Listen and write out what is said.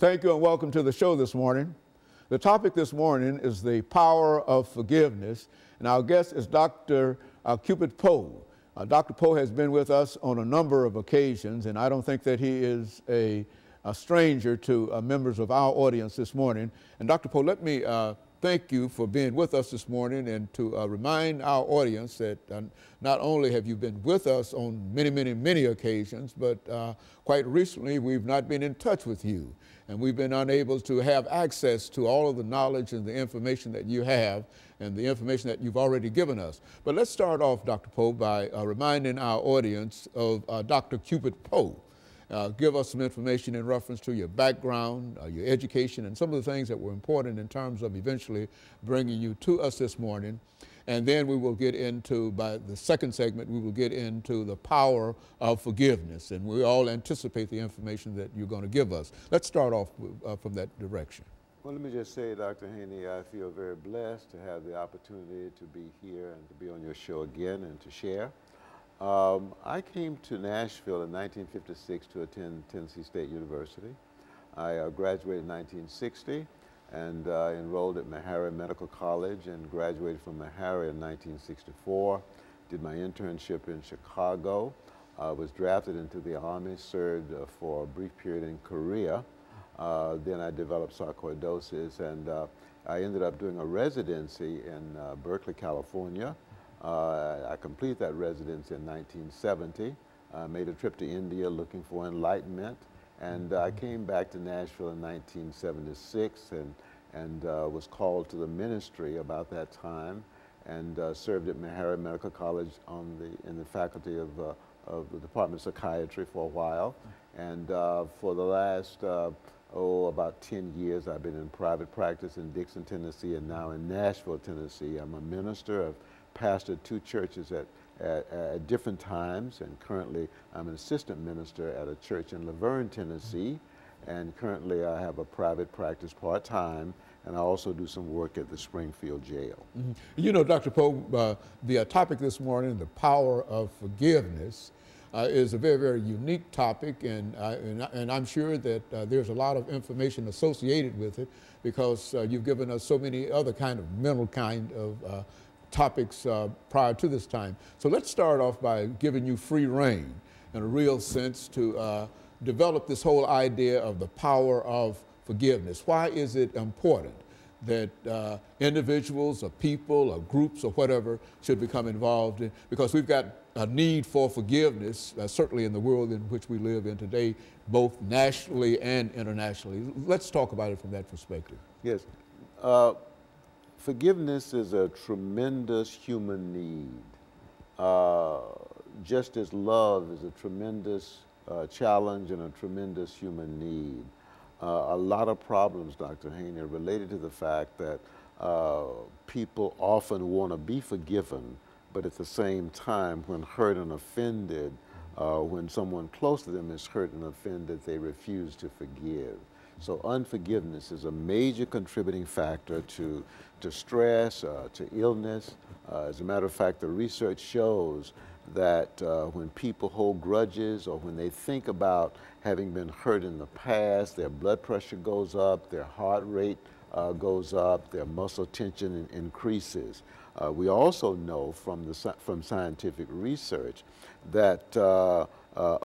Thank you and welcome to the show this morning. The topic this morning is the power of forgiveness, and our guest is Dr. CPoe. Dr. Poe has been with us on a number of occasions, and I don't think that he is a stranger to members of our audience this morning. And Dr. Poe, let me thank you for being with us this morning, and to remind our audience that not only have you been with us on many occasions, but quite recently we've not been in touch with you, and we've been unable to have access to all of the knowledge and the information that you have and the information that you've already given us. But let's start off, Dr. Poe, by reminding our audience of Dr. CPoe. Give us some information in reference to your background, your education, and some of the things that were important in terms of eventually bringing you to us this morning. And then we will get into, by the second segment, we will get into the power of forgiveness. And we all anticipate the information that you're going to give us. Let's start off from that direction. Well, let me just say, Dr. Haney, I feel very blessed to have the opportunity to be here and to be on your show again and to share. I came to Nashville in 1956 to attend Tennessee State University. I graduated in 1960 and enrolled at Meharry Medical College and graduated from Meharry in 1964. Did my internship in Chicago. Was drafted into the Army, served for a brief period in Korea. Then I developed sarcoidosis, and I ended up doing a residency in Berkeley, California. I completed that residency in 1970, made a trip to India looking for enlightenment, and I came back to Nashville in 1976 and was called to the ministry about that time, and served at Meharry Medical College in the faculty of the Department of Psychiatry for a while. And for the last, about 10 years, I've been in private practice in Dixon, Tennessee, and now in Nashville, Tennessee. I'm a minister. I've pastored two churches at different times, and currently I'm an assistant minister at a church in Laverne, Tennessee, and currently I have a private practice part-time, and I also do some work at the Springfield Jail. Mm-hmm. You know, Dr. Poe, the topic this morning, the power of forgiveness, is a very unique topic, and I'm sure that there's a lot of information associated with it, because you've given us so many other mental kind of topics prior to this time. So let's start off by giving you free rein in a real sense to develop this whole idea of the power of forgiveness. Why is it important that individuals or people or groups or whatever should become involved in? Because we've got a need for forgiveness, certainly in the world in which we live in today, both nationally and internationally. Let's talk about it from that perspective. Yes. Forgiveness is a tremendous human need. Just as love is a tremendous challenge and a tremendous human need. A lot of problems, Dr. Haney, are related to the fact that people often want to be forgiven, but at the same time, when hurt and offended, when someone close to them is hurt and offended, they refuse to forgive. So unforgiveness is a major contributing factor to stress, to illness. As a matter of fact, the research shows that when people hold grudges or when they think about having been hurt in the past, their blood pressure goes up, their heart rate goes up, their muscle tension increases. We also know from scientific research that